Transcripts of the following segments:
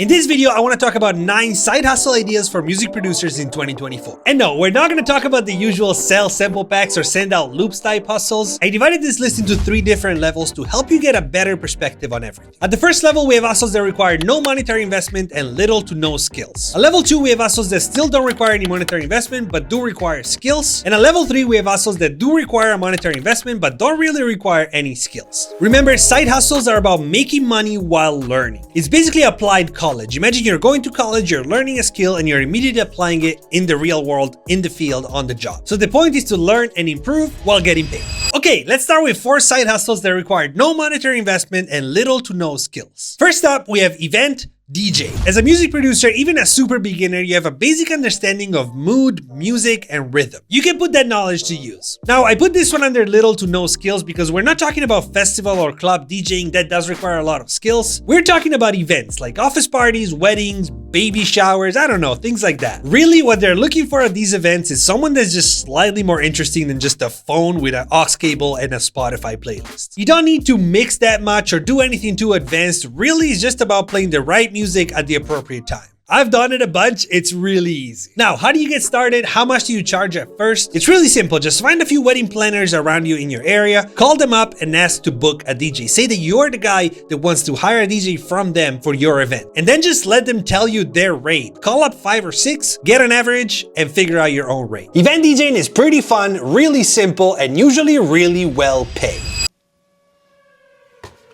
In this video, I want to talk about 9 side hustle ideas for music producers in 2024. And no, we're not going to talk about the usual sell sample packs or send out loops type hustles. I divided this list into 3 different levels to help you get a better perspective on everything. At the first level, we have hustles that require no monetary investment and little to no skills. At level 2, we have hustles that still don't require any monetary investment but do require skills. And at level 3, we have hustles that do require a monetary investment but don't really require any skills. Remember, side hustles are about making money while learning. It's basically applied college. Imagine you're going to college, you're learning a skill, and you're immediately applying it in the real world, in the field, on the job. So the point is to learn and improve while getting paid. Okay, let's start with 4 side hustles that require no monetary investment and little to no skills. First up, we have event DJ. As a music producer, even a super beginner, you have a basic understanding of mood, music, and rhythm. You can put that knowledge to use. Now, I put this one under little to no skills because we're not talking about festival or club DJing. That does require a lot of skills. We're talking about events like office parties, weddings, baby showers, I don't know, things like that. Really, what they're looking for at these events is someone that's just slightly more interesting than just a phone with an aux cable and a Spotify playlist. You don't need to mix that much or do anything too advanced. Really, it's just about playing the right music at the appropriate time. I've done it a bunch, it's really easy. Now, how do you get started? How much do you charge at first? It's really simple, just find a few wedding planners around you in your area, call them up and ask to book a DJ. Say that you're the guy that wants to hire a DJ from them for your event. And then just let them tell you their rate. Call up 5 or 6, get an average, and figure out your own rate. Event DJing is pretty fun, really simple, and usually really well paid.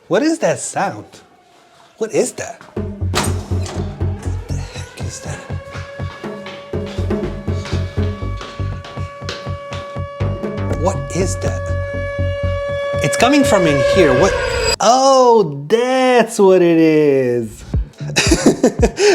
What is that sound? What is that? Is that? What is that? It's coming from in here. What? Oh, that's what it is.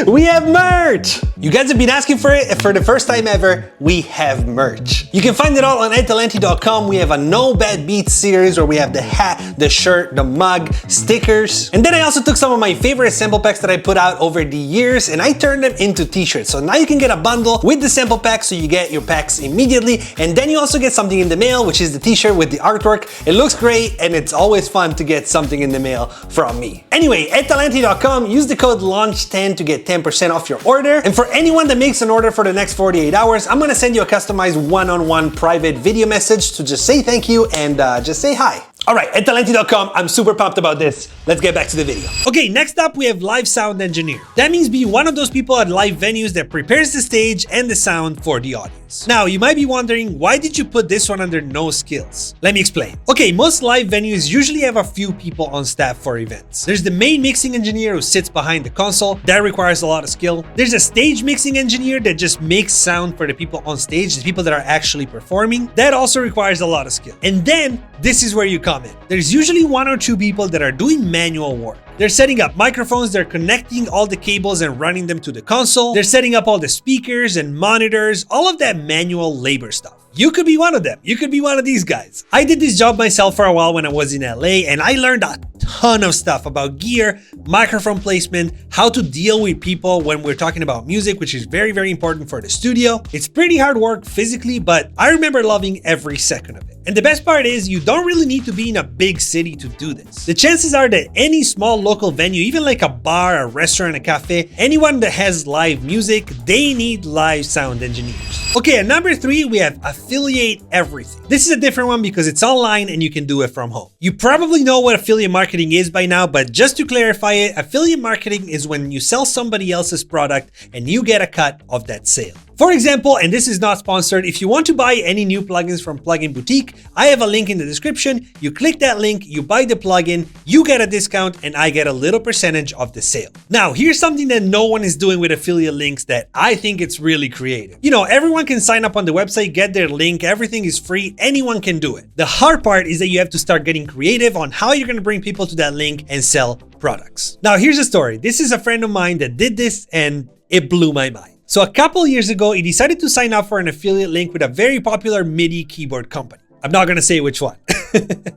We have merch! You guys have been asking for it, and for the first time ever, we have merch. You can find it all on EdTalenti.com. We have a No Bad Beats series where we have the hat, the shirt, the mug, stickers. And then I also took some of my favorite sample packs that I put out over the years and I turned them into t-shirts. So now you can get a bundle with the sample pack so you get your packs immediately. And then you also get something in the mail, which is the t-shirt with the artwork. It looks great and it's always fun to get something in the mail from me. Anyway, EdTalenti.com, use the code LAUNCH10 to get 10% off your order. And for anyone that makes an order for the next 48 hours, I'm gonna send you a customized one-on-one private video message to just say thank you and just say hi. All right, EdTalenti.com, I'm super pumped about this. Let's get back to the video. Okay, next up we have live sound engineer. That means being one of those people at live venues that prepares the stage and the sound for the audience. Now, you might be wondering, why did you put this one under no skills? Let me explain. Okay, most live venues usually have a few people on staff for events. There's the main mixing engineer who sits behind the console. That requires a lot of skill. There's a stage mixing engineer that just makes sound for the people on stage, the people that are actually performing. That also requires a lot of skill. And then, this is where you come in. There's usually 1 or 2 people that are doing manual work. They're setting up microphones, they're connecting all the cables and running them to the console. They're setting up all the speakers and monitors, all of that manual labor stuff. You could be one of them. You could be one of these guys. I did this job myself for a while when I was in LA, and I learned a ton of stuff about gear, microphone placement, how to deal with people when we're talking about music, which is very, very important for the studio. It's pretty hard work physically, but I remember loving every second of it. And the best part is you don't really need to be in a big city to do this. The chances are that any small local venue, even like a bar, a restaurant, a cafe, anyone that has live music, they need live sound engineers. Okay, at number 3, we have affiliate everything. This is a different one because it's online and you can do it from home. You probably know what affiliate marketing is by now, but just to clarify it, affiliate marketing is when you sell somebody else's product and you get a cut of that sale. For example, and this is not sponsored, if you want to buy any new plugins from Plugin Boutique, I have a link in the description. You click that link, you buy the plugin, you get a discount, and I get a little percentage of the sale. Now, here's something that no one is doing with affiliate links that I think it's really creative. You know, everyone can sign up on the website, get their link, everything is free, anyone can do it. The hard part is that you have to start getting creative on how you're gonna bring people to that link and sell products. Now, here's a story. This is a friend of mine that did this and it blew my mind. So a couple years ago, he decided to sign up for an affiliate link with a very popular MIDI keyboard company. I'm not gonna say which one.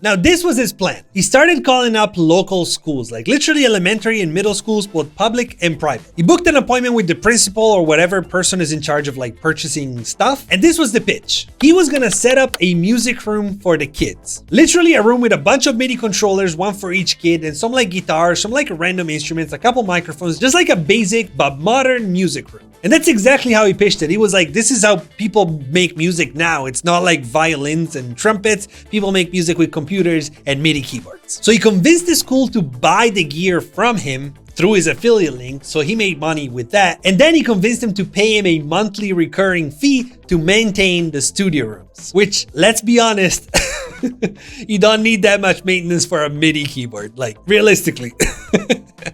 Now, this was his plan. He started calling up local schools, like literally elementary and middle schools, both public and private. He booked an appointment with the principal or whatever person is in charge of like purchasing stuff. And this was the pitch. He was gonna set up a music room for the kids. Literally a room with a bunch of MIDI controllers, one for each kid, and some like guitars, some like random instruments, a couple microphones, just like a basic but modern music room. And that's exactly how he pitched it. He was like, this is how people make music now. It's not like violins and trumpets. People make music with computers and MIDI keyboards. So he convinced the school to buy the gear from him through his affiliate link, so he made money with that. And then he convinced them to pay him a monthly recurring fee to maintain the studio rooms. Which, let's be honest, you don't need that much maintenance for a MIDI keyboard, like realistically.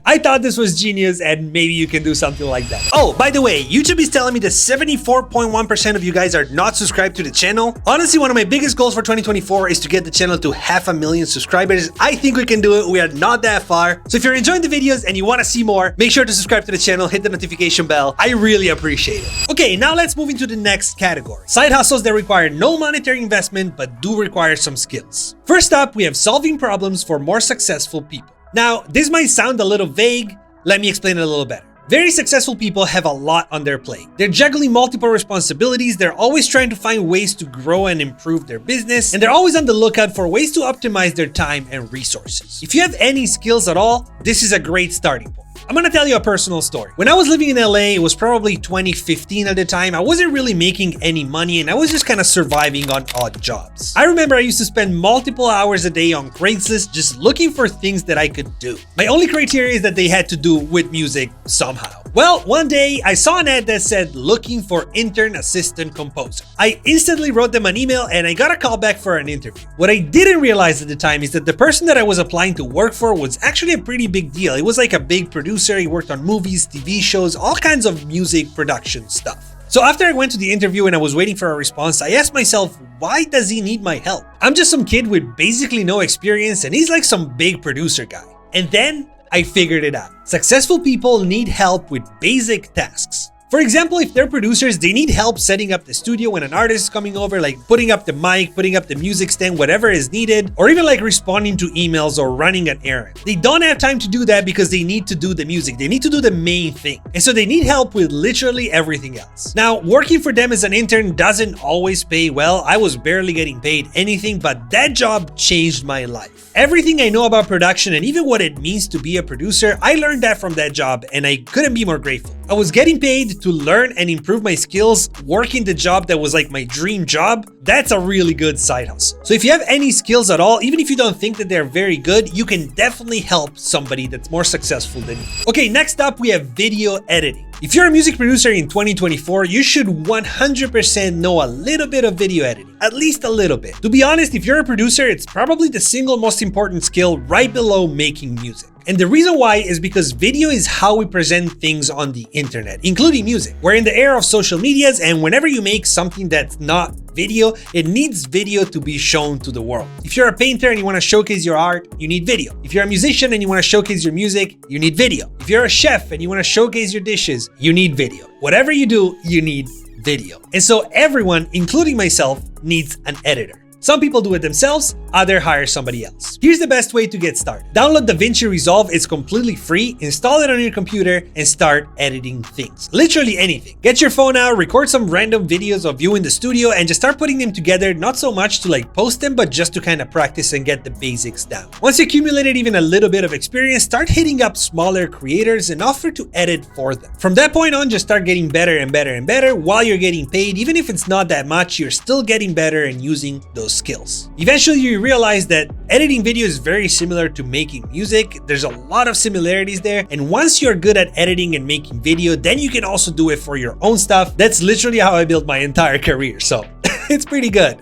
I thought this was genius and maybe you can do something like that. Oh, by the way, YouTube is telling me that 74.1% of you guys are not subscribed to the channel. Honestly, one of my biggest goals for 2024 is to get the channel to 500,000 subscribers. I think we can do it. We are not that far. So if you're enjoying the videos and you want to see more, make sure to subscribe to the channel, hit the notification bell. I really appreciate it. Okay, now let's move into the next category. Side hustles that require no monetary investment but do require some skills. First up, we have solving problems for more successful people. Now, this might sound a little vague. Let me explain it a little better. Very successful people have a lot on their plate. They're juggling multiple responsibilities, they're always trying to find ways to grow and improve their business, and they're always on the lookout for ways to optimize their time and resources. If you have any skills at all, this is a great starting point. I'm gonna tell you a personal story. When I was living in LA, it was probably 2015 at the time. I wasn't really making any money and I was just kind of surviving on odd jobs. I remember I used to spend multiple hours a day on Craigslist just looking for things that I could do. My only criteria is that they had to do with music somehow. Well, one day I saw an ad that said looking for intern assistant composer. I instantly wrote them an email and I got a call back for an interview. What I didn't realize at the time is that the person that I was applying to work for was actually a pretty big deal. It was like a big producer. He worked on movies, TV shows, all kinds of music production stuff. So after I went to the interview and I was waiting for a response, I asked myself, why does he need my help? I'm just some kid with basically no experience and he's like some big producer guy. And then I figured it out. Successful people need help with basic tasks. For example, if they're producers, they need help setting up the studio when an artist is coming over, like putting up the mic, putting up the music stand, whatever is needed, or even like responding to emails or running an errand. They don't have time to do that because they need to do the music. They need to do the main thing. And so they need help with literally everything else. Now, working for them as an intern doesn't always pay well. I was barely getting paid anything, but that job changed my life. Everything I know about production and even what it means to be a producer, I learned that from that job and I couldn't be more grateful. I was getting paid to learn and improve my skills, working the job that was like my dream job. That's a really good side hustle. So if you have any skills at all, even if you don't think that they're very good, you can definitely help somebody that's more successful than you. Okay, next up we have video editing. If you're a music producer in 2024, you should 100% know a little bit of video editing, at least a little bit. To be honest, if you're a producer, it's probably the single most important skill right below making music. And the reason why is because video is how we present things on the internet, including music. We're in the era of social medias, and whenever you make something that's not video, it needs video to be shown to the world. If you're a painter and you want to showcase your art, you need video. If you're a musician and you want to showcase your music, you need video. If you're a chef and you want to showcase your dishes, you need video. Whatever you do, you need video. And so everyone, including myself, needs an editor. Some people do it themselves, others hire somebody else. Here's the best way to get started. Download DaVinci Resolve, it's completely free, install it on your computer, and start editing things. Literally anything. Get your phone out, record some random videos of you in the studio, and just start putting them together, not so much to like post them, but just to kind of practice and get the basics down. Once you accumulated even a little bit of experience, start hitting up smaller creators and offer to edit for them. From that point on, just start getting better and better and better while you're getting paid. Even if it's not that much, you're still getting better and using those skills. Eventually, you realize that editing video is very similar to making music. There's a lot of similarities there. And once you're good at editing and making video, then you can also do it for your own stuff. That's literally how I built my entire career. So it's pretty good.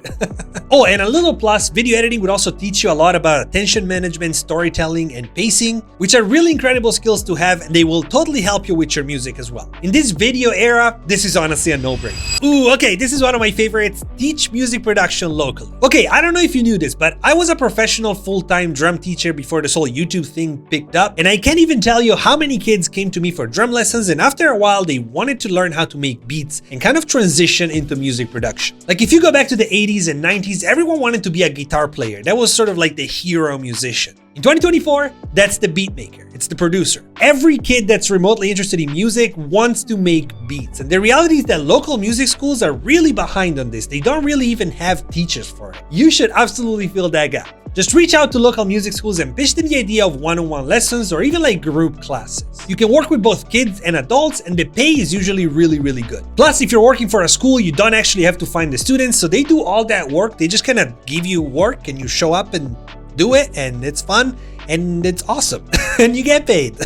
Oh, and a little plus, video editing would also teach you a lot about attention management, storytelling, and pacing, which are really incredible skills to have, and they will totally help you with your music as well. In this video era, this is honestly a no-brainer. Ooh, okay, this is one of my favorites. Teach music production locally. Okay, I don't know if you knew this, but I was a professional full-time drum teacher before this whole YouTube thing picked up, and I can't even tell you how many kids came to me for drum lessons, and after a while, they wanted to learn how to make beats and kind of transition into music production. Like if you you go back to the 80s and 90s, everyone wanted to be a guitar player. That was sort of like the hero musician. In 2024, that's the beat maker. It's the producer. Every kid that's remotely interested in music wants to make beats. And the reality is that local music schools are really behind on this. They don't really even have teachers for it. You should absolutely fill that gap. Just reach out to local music schools and pitch them the idea of one-on-one lessons or even like group classes. You can work with both kids and adults, and the pay is usually really good. Plus, if you're working for a school, you don't actually have to find the students, so they do all that work. They just kind of give you work and you show up and do it, and it's fun and it's awesome and you get paid.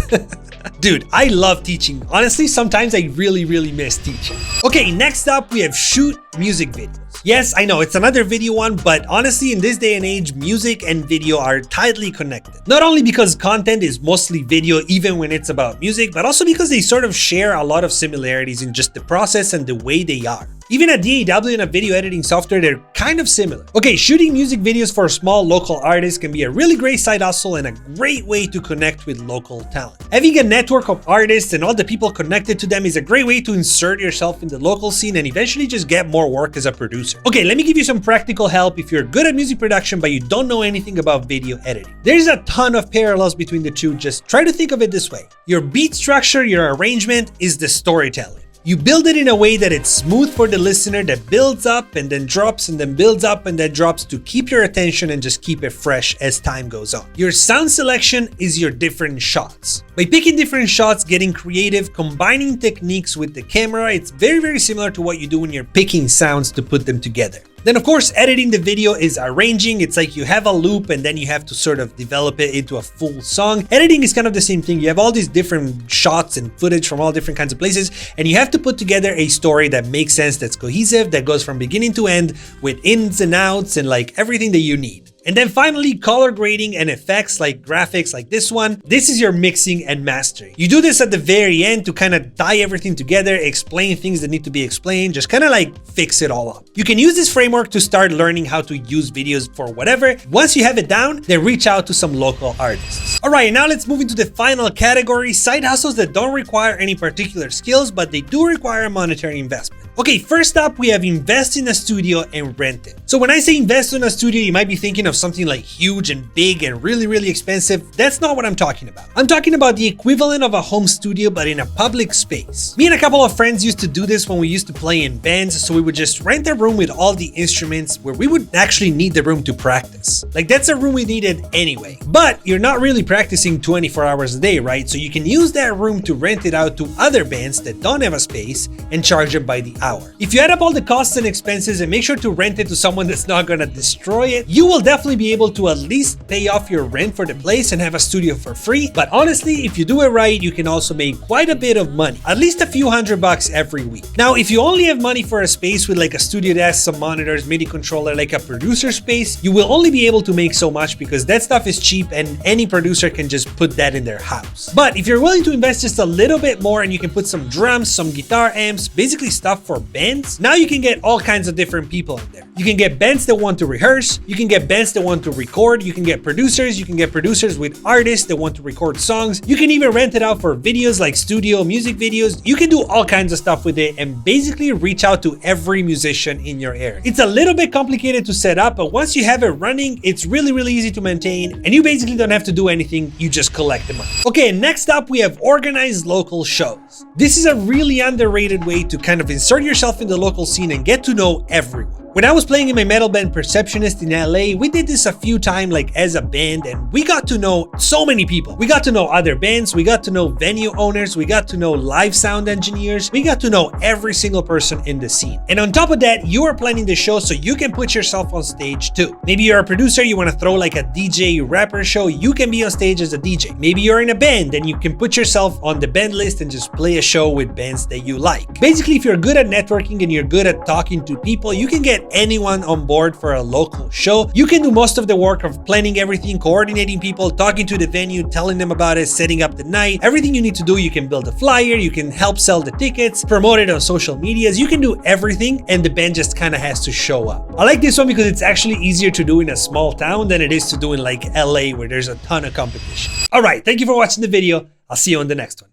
Dude, I love teaching. Honestly, sometimes I really miss teaching. Okay, next up we have shoot music videos. Yes, I know it's another video one, but honestly, in this day and age, music and video are tightly connected. Not only because content is mostly video, even when it's about music, but also because they sort of share a lot of similarities in just the process and the way they are. Even a DAW and a video editing software, they're kind of similar. Okay, shooting music videos for small local artists can be a really great side hustle and a great way to connect with local talent. Having a network of artists and all the people connected to them is a great way to insert yourself in the local scene and eventually just get more work as a producer. Okay, let me give you some practical help if you're good at music production but you don't know anything about video editing. There's a ton of parallels between the two. Just try to think of it this way. Your beat structure, your arrangement is the storytelling. You build it in a way that it's smooth for the listener, that builds up and then drops and then builds up and then drops to keep your attention and just keep it fresh as time goes on. Your sound selection is your different shots. By picking different shots, getting creative, combining techniques with the camera, it's very similar to what you do when you're picking sounds to put them together. Then of course, editing the video is arranging. It's like you have a loop and then you have to sort of develop it into a full song. Editing is kind of the same thing. You have all these different shots and footage from all different kinds of places, and you have to put together a story that makes sense, that's cohesive, that goes from beginning to end with ins and outs and like everything that you need. And then finally, color grading and effects like graphics like this one. This is your mixing and mastering. You do this at the very end to kind of tie everything together, explain things that need to be explained, just kind of like fix it all up. You can use this framework to start learning how to use videos for whatever. Once you have it down, then reach out to some local artists. All right, now let's move into the final category, side hustles that don't require any particular skills, but they do require a monetary investment. Okay, first up, we have invest in a studio and rent it. So when I say invest in a studio, you might be thinking of something like huge and big and really expensive. That's not what I'm talking about. I'm talking about the equivalent of a home studio, but in a public space. Me and a couple of friends used to do this when we used to play in bands. So we would just rent a room with all the instruments where we would actually need the room to practice. Like that's a room we needed anyway. But you're not really practicing 24 hours a day, right? So you can use that room to rent it out to other bands that don't have a space and charge them by the hour. If you add up all the costs and expenses and make sure to rent it to someone that's not gonna destroy it, you will definitely be able to at least pay off your rent for the place and have a studio for free. But honestly, if you do it right, you can also make quite a bit of money, at least a few $100 every week. Now, if you only have money for a space with like a studio desk, some monitors, MIDI controller, like a producer space, you will only be able to make so much because that stuff is cheap and any producer can just put that in their house. But if you're willing to invest just a little bit more and you can put some drums, some guitar amps, basically stuff for bands, now you can get all kinds of different people in there. You can get bands that want to rehearse, you can get bands that want to record, you can get producers with artists that want to record songs, you can even rent it out for videos like studio music videos. You can do all kinds of stuff with it and basically reach out to every musician in your area. It's a little bit complicated to set up, but once you have it running, it's really easy to maintain and you basically don't have to do anything, you just collect the money. Okay, next up we have organized local shows. This is a really underrated way to kind of insert yourself in the local scene and get to know everyone. When I was playing in my metal band Perceptionist in LA, we did this a few times like as a band and we got to know so many people. We got to know other bands, we got to know venue owners, we got to know live sound engineers, we got to know every single person in the scene. And on top of that, you are planning the show so you can put yourself on stage too. Maybe you're a producer, you want to throw like a DJ rapper show, you can be on stage as a DJ. Maybe you're in a band and you can put yourself on the band list and just play a show with bands that you like. Basically, if you're good at networking and you're good at talking to people, you can get anyone on board for a local show. You can do most of the work of planning everything, coordinating people, talking to the venue, telling them about it, setting up the night. Everything you need to do, you can build a flyer, you can help sell the tickets, promote it on social medias, you can do everything and the band just kind of has to show up. I like this one because it's actually easier to do in a small town than it is to do in like LA where there's a ton of competition. All right, thank you for watching the video. I'll see you on the next one.